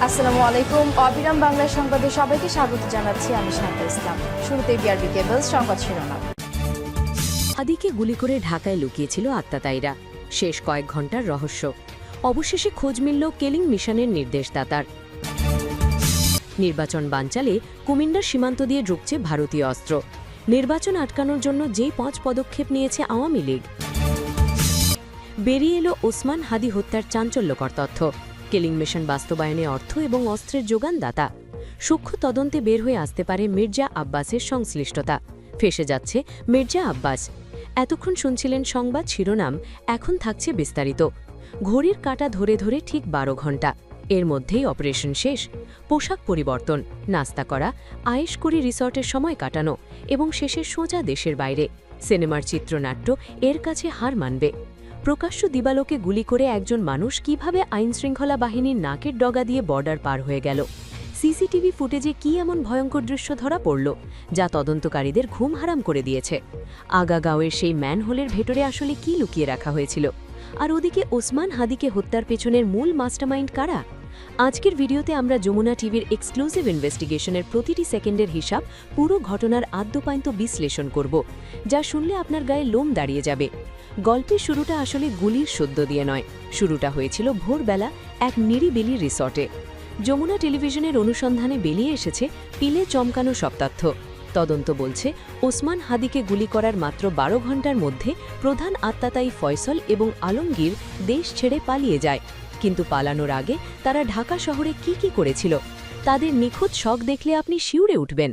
আসসালামু আলাইকুম। অবিরাম বাংলা সংবাদে সবাইকে স্বাগত জানাচ্ছি আমি শান্তা ইসলাম। শুরুতে বিআরবি কেবলস সংবাদ শিরোনাম। হাদিকে গুলি করে ঢাকায় লুকিয়েছিল আত্মাতায়ীরা, শেষ কয়েক ঘণ্টার রহস্য। অবশেষে খোঁজ মিলল কেলিং মিশনের নির্দেশদাতার। নির্বাচন বানচালে কুমিল্লার সীমান্ত দিয়ে ঢুকছে ভারতীয় অস্ত্র। নির্বাচন আটকানোর জন্য যেই 5 পদক্ষেপ নিয়েছে আওয়ামী লীগ। বেরিয়ে এলো ওসমান হাদি হত্যার চাঞ্চল্যকর তথ্য। কেলিং মিশন বাস্তবায়নে অর্থ এবং অস্ত্রের যোগানদাতা। সূক্ষ্ম তদন্তে বের হয়ে আসতে পারে মির্জা আব্বাসের সংশ্লিষ্টতা। ফেসে যাচ্ছে মির্জা আব্বাস। এতক্ষণ শুনছিলেন সংবাদ শিরোনাম, এখন থাকছে বিস্তারিত। ঘড়ির কাঁটা ধরে ধরে ঠিক 12 ঘণ্টা। এর মধ্যেই অপারেশন শেষ। পোশাক পরিবর্তন, নাস্তা করা, আয়েশ করি রিসর্টের সময় কাটানো এবং শেষে সোজা দেশের বাইরে। সিনেমার চিত্রনাট্য এর কাছে হার মানবে। প্রকাশ্য দিবালোকে গুলি করে একজন মানুষ কিভাবে আইনশৃঙ্খলা বাহিনীর নাকের ডগা দিয়ে বর্ডার পার হয়ে গেল? সিসিটিভি ফুটেজে কি এমন ভয়ঙ্কর দৃশ্য ধরা পড়ল যা তদন্তকারীদের ঘুম হারাম করে দিয়েছে? আগাগাঁওয়ের সেই ম্যানহোলের ভেতরে আসলে কি লুকিয়ে রাখা হয়েছিল? আর ওদিকে ওসমান হাদিকে হত্যার পেছনের মূল মাস্টারমাইন্ড কারা? আজকের ভিডিওতে আমরা যমুনা টিভির এক্সক্লুসিভ ইনভেস্টিগেশনের প্রতিটি সেকেন্ডের হিসাব, পুরো ঘটনার আদ্যপান্ত বিশ্লেষণ করব, যা শুনলে আপনার গায়ে লোম দাঁড়িয়ে যাবে। গল্পের শুরুটা আসলে গুলির সদ্য দিয়ে নয়। শুরুটা হয়েছিল ভোরবেলা এক নিরিবিলি রিসর্টে। যমুনা টেলিভিশনের অনুসন্ধানে বেরিয়ে এসেছে পিলে চমকানো সব তথ্য। তদন্ত বলছে ওসমান হাদিকে গুলি করার মাত্র 12 ঘণ্টার মধ্যে প্রধান আত্মাতায়ী ফয়সল এবং আলমগীর দেশ ছেড়ে পালিয়ে যায়। কিন্তু পালানোর আগে তারা ঢাকা শহরে কি করেছিল? তাদের নিখুঁত শখ দেখলে আপনি শিউরে উঠবেন।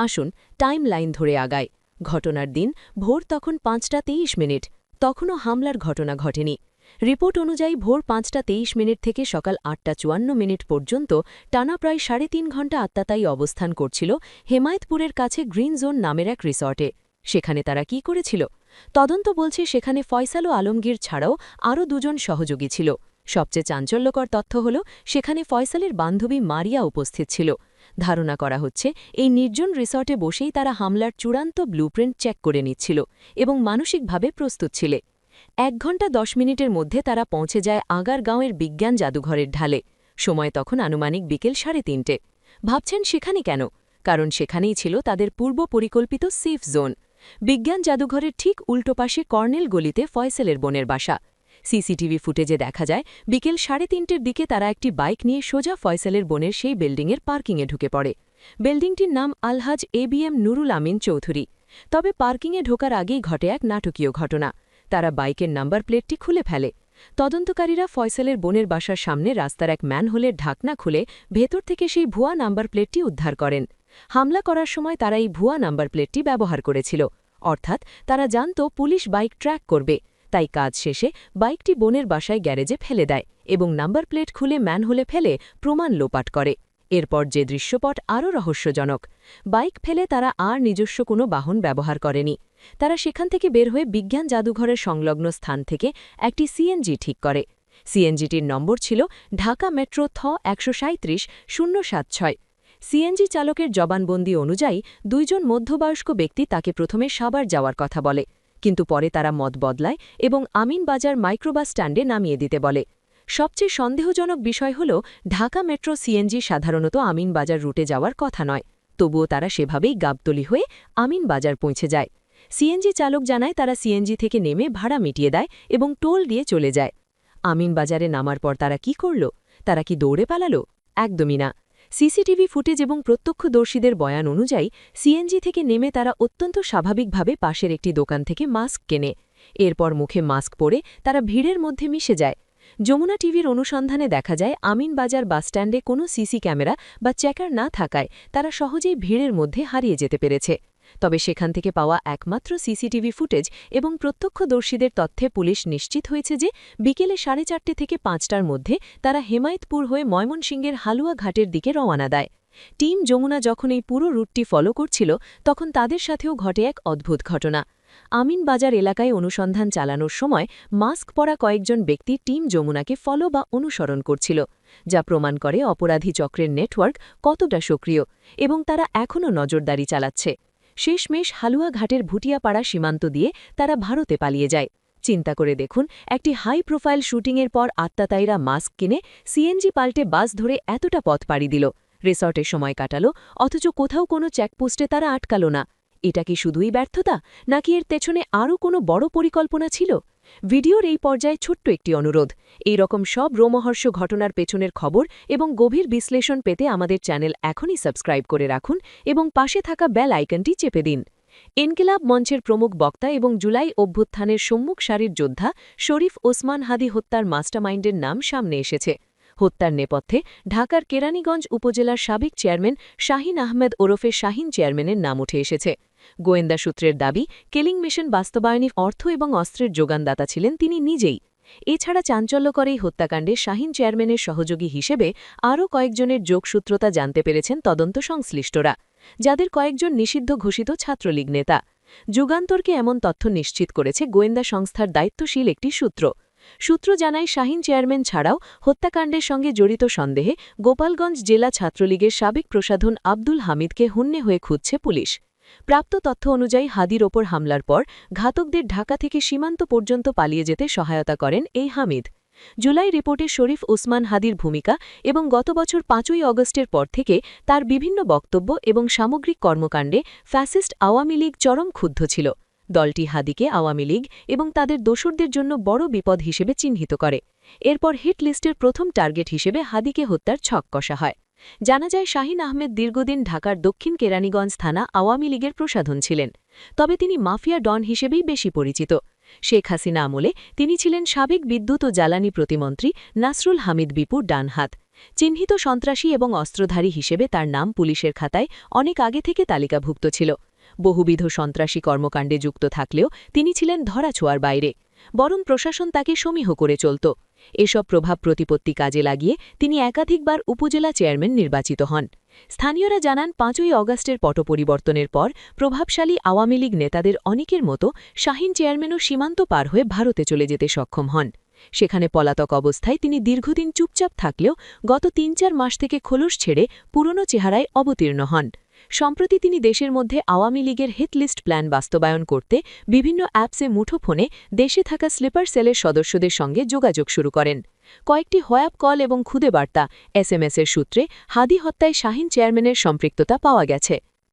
আসুন টাইম লাইন ধরে আগায়। ঘটনার দিন ভোর তখন 5:23। তখনও হামলার ঘটনা ঘটেনি। রিপোর্ট অনুযায়ী ভোর 5:23 থেকে সকাল 8:54 পর্যন্ত টানা প্রায় 3.5 ঘণ্টা আত্মাতায়ী অবস্থান করছিল হেমায়েতপুরের কাছে গ্রিন জোন নামের এক রিসর্টে। সেখানে তারা কি করেছিল? তদন্ত বলছে সেখানে ফয়সাল ও আলমগীর ছাড়াও আরও 2 জন সহযোগী ছিল। সবচেয়ে চাঞ্চল্যকর তথ্য হল সেখানে ফয়সালের বান্ধবী মারিয়া উপস্থিত ছিল। ধারণা করা হচ্ছে এই নির্জন রিসর্টে বসেই তারা হামলার চূড়ান্ত ব্লুপ্রিন্ট চেক করে নিচ্ছিল এবং মানসিকভাবে প্রস্তুত ছিল। 1 ঘণ্টা 10 মিনিটের মধ্যে তারা পৌঁছে যায় আগারগাঁওয়ের বিজ্ঞান জাদুঘরের ঢালে। সময় তখন আনুমানিক বিকেল 3:30। ভাবছেন সেখানে কেন? কারণ সেখানেই ছিল তাদের পূর্ব পরিকল্পিত সেফ জোন। বিজ্ঞান জাদুঘরের ঠিক উল্টো পাশে কর্নেল গলিতে ফয়সালের বোনের বাসা। সিসিটিভি ফুটেজে দেখা যায় বিকেল 3:30 দিকে তারা একটি বাইক নিয়ে সোজা ফয়সালের বোনের সেই বিল্ডিংয়ের পার্কিংয়ে ঢুকে পড়ে। বিল্ডিংটির নাম আলহাজ ABM নুরুল আমিন চৌধুরী। তবে পার্কিংয়ে ঢোকার আগেই ঘটে এক নাটকীয় ঘটনা। তারা বাইকের নাম্বার প্লেটটি খুলে ফেলে। তদন্তকারীরা ফয়সালের বোনের বাসার সামনে রাস্তার এক ম্যানহোলের ঢাকনা খুলে ভেতর থেকে সেই ভুয়া নাম্বার প্লেটটি উদ্ধার করেন। হামলা করার সময় তারা এই ভুয়া নাম্বার প্লেটটি ব্যবহার করেছিল। অর্থাৎ তারা জানত পুলিশ বাইক ট্র্যাক করবে। তাই কাজ শেষে বাইকটি বোনের বাসায় গ্যারেজে ফেলে দেয় এবং নাম্বার প্লেট খুলে ম্যানহোলে ফেলে প্রমাণ লোপাট করে। এরপর যে দৃশ্যপট আরও রহস্যজনক। বাইক ফেলে তারা আর নিজস্ব কোনো বাহন ব্যবহার করেনি। তারা সেখান থেকে বের হয়ে বিজ্ঞান জাদুঘরের সংলগ্ন স্থান থেকে একটি সিএনজি ঠিক করে। সিএনজিটির নম্বর ছিল ঢাকা মেট্রো থ 137-076। সিএনজি চালকের জবানবন্দি অনুযায়ী 2 জন মধ্যবয়স্ক ব্যক্তি তাকে প্রথমে সাভার যাওয়ার কথা বলে, কিন্তু পরে তারা মত বদলায় এবং আমিনবাজার মাইক্রোবাস স্ট্যান্ডে নামিয়ে দিতে বলে। সবচেয়ে সন্দেহজনক বিষয় হল ঢাকা মেট্রো সিএনজি সাধারণত আমিনবাজার রুটে যাওয়ার কথা নয়। তবুও তারা সেভাবেই গাবতলী হয়ে আমিনবাজার পৌঁছে যায়। সিএনজি চালক জানায় তারা সিএনজি থেকে নেমে ভাড়া মিটিয়ে দেয় এবং টোল দিয়ে চলে যায়। আমিনবাজারে নামার পর তারা কি করল? তারা কি দৌড়ে পালালো? একদমই না। সিসিটিভি ফুটেজ এবং প্রত্যক্ষদর্শীদের বয়ান অনুযায়ী সিএনজি থেকে নেমে তারা অত্যন্ত স্বাভাবিকভাবে পাশের একটি দোকান থেকে মাস্ক কেনে। এরপর মুখে মাস্ক পরে তারা ভিড়ের মধ্যে মিশে যায়। যমুনা টিভির অনুসন্ধানে দেখা যায় আমিনবাজার বাসস্ট্যান্ডে কোনো সিসি ক্যামেরা বা চেকার না থাকায় তারা সহজেই ভিড়ের মধ্যে হারিয়ে যেতে পেরেছে। তবে সেখান থেকে পাওয়া একমাত্র সিসিটিভি ফুটেজ এবং প্রত্যক্ষদর্শীদের তথ্যে পুলিশ নিশ্চিত হয়েছে যে বিকেলে 4:30 থেকে 5টার মধ্যে তারা হেমায়েতপুর হয়ে ময়মনসিংহের হালুয়া ঘাটের দিকে রওনা দেয়। টিম যমুনা যখন এই পুরো রুটটি ফলো করছিল তখন তাদের সাথেও ঘটে এক অদ্ভুত ঘটনা। আমিনবাজার এলাকায় অনুসন্ধান চালানোর সময় মাস্ক পরা কয়েকজন ব্যক্তি টিম যমুনাকে ফলো বা অনুসরণ করছিল, যা প্রমাণ করে অপরাধী চক্রের নেটওয়ার্ক কতটা সক্রিয় এবং তারা এখনও নজরদারি চালাচ্ছে। শেষমেশ হালুয়া ঘাটের ভুটিয়াপাড়া সীমান্ত দিয়ে তারা ভারতে পালিয়ে যায়। চিন্তা করে দেখুন, একটি হাই প্রোফাইল শুটিংয়ের পর আত্মাতায়ীরা মাস্ক কিনে সিএনজি পাল্টে বাস ধরে এতটা পথ পাড়ি দিল, রিসর্টে সময় কাটালো, অথচ কোথাও কোনো চেকপোস্টে তারা আটকাল না। এটা কি শুধুই ব্যর্থতা, নাকি এর পেছনে আরও কোনো বড় পরিকল্পনা ছিল? ভিডিওর এই পর্যায়ে ছোট্ট একটি অনুরোধ, এই রকম সব রোমহর্ষ ঘটনার পেছনের খবর এবং গভীর বিশ্লেষণ পেতে আমাদের চ্যানেল এখনই সাবস্ক্রাইব করে রাখুন এবং পাশে থাকা বেল আইকনটি চেপে দিন। ইনকিলাব মঞ্চের প্রমুখ বক্তা এবং জুলাই অভ্যুত্থানের সম্মুখ সারির যোদ্ধা শরীফ ওসমান হাদি হত্যার মাস্টারমাইন্ডের নাম সামনে এসেছে। হত্যার নেপথ্যে ঢাকার কেরানীগঞ্জ উপজেলার সাবেক চেয়ারম্যান শাহিন আহমেদ ওরফে শাহিন চেয়ারম্যানের নাম উঠে এসেছে। গোয়েন্দা সূত্রের দাবি, কেলিং মিশন বাস্তবায়নে অর্থ এবং অস্ত্রের যোগানদাতা ছিলেন তিনি নিজেই। এছাড়া চাঞ্চল্যকর এই হত্যাকাণ্ডে শাহিন চেয়ারম্যানের সহযোগী হিসেবে আরও কয়েকজনের যোগসূত্রতা জানতে পেরেছেন তদন্ত সংশ্লিষ্টরা, যাদের কয়েকজন নিষিদ্ধ ঘোষিত ছাত্রলীগ নেতা। যুগান্তরকে এমন তথ্য নিশ্চিত করেছে গোয়েন্দা সংস্থার দায়িত্বশীল একটি সূত্র জানায়, শাহিন চেয়ারম্যান ছাড়াও হত্যাকাণ্ডের সঙ্গে জড়িত সন্দেহে গোপালগঞ্জ জেলা ছাত্রলীগের সাবেক প্রসাধন আব্দুল হামিদকে হুন্নে হয়ে খুঁজছে পুলিশ। প্রাপ্ত তথ্য অনুযায়ী হাদির ওপর হামলার পর ঘাতকদের ঢাকা থেকে সীমান্ত পর্যন্ত পালিয়ে যেতে সহায়তা করেন এই হামিদ। জুলাই রিপোর্টে শরীফ ওসমান হাদির ভূমিকা এবং গত বছর ৫ই অগস্টের পর থেকে তার বিভিন্ন বক্তব্য এবং সামগ্রিক কর্মকাণ্ডে ফ্যাসিস্ট আওয়ামী লীগ চরম ক্ষুব্ধ ছিল। দলটি হাদিকে আওয়ামী লীগ এবং তাদের দোসরদের জন্য বড় বিপদ হিসেবে চিহ্নিত করে। এরপর হিট লিস্টের প্রথম টার্গেট হিসেবে হাদিকে হত্যার ছক কষা হয়। জানা যায়, শাহিন আহমেদ দীর্ঘদিন ঢাকার দক্ষিণ কেরানীগঞ্জ থানা আওয়ামী লীগের প্রসাধন ছিলেন, তবে তিনি মাফিয়া ডন হিসেবেই বেশি পরিচিত। শেখ হাসিনা আমলে তিনি ছিলেন সাবেক বিদ্যুৎ ও জ্বালানি প্রতিমন্ত্রী নাসরুল হামিদ বিপুর ডানহাত। চিহ্নিত সন্ত্রাসী এবং অস্ত্রধারী হিসেবে তার নাম পুলিশের খাতায় অনেক আগে থেকে তালিকাভুক্ত ছিল। বহুবিধ সন্ত্রাসী কর্মকাণ্ডে যুক্ত থাকলেও তিনি ছিলেন ধরাছোঁয়ার বাইরে, বরং প্রশাসন তাকে সমীহ করে চলত। এসব প্রভাব প্রতিপত্তি কাজে লাগিয়ে তিনি একাধিকবার উপজেলা চেয়ারম্যান নির্বাচিত হন। স্থানীয়রা জানান, ৫ই অগাস্টের পট পরিবর্তনের পর প্রভাবশালী আওয়ামী লীগ নেতাদের অনেকের মতো শাহিন চেয়ারম্যানও সীমান্ত পার হয়ে ভারতে চলে যেতে সক্ষম হন। সেখানে পলাতক অবস্থায় তিনি দীর্ঘদিন চুপচাপ থাকলেও গত ৩-৪ মাস থেকে খোলস ছেড়ে পুরনো চেহারায় অবতীর্ণ হন। সম্প্রতি তিনি দেশের মধ্যে আওয়ামী লীগের হিট লিস্ট প্ল্যান বাস্তবায়ন করতে বিভিন্ন অ্যাপসে মুঠোফোনে দেশে থাকা স্লিপার সেলের সদস্যদের সঙ্গে যোগাযোগ শুরু করেন। কয়েকটি হোয়াটসঅ্যাপ কল এবং খুদে বার্তা, SMS-এর সূত্রে হাদি হত্যায় শাহিন চেয়ারম্যানের সম্পৃক্ততা পাওয়া গেছে।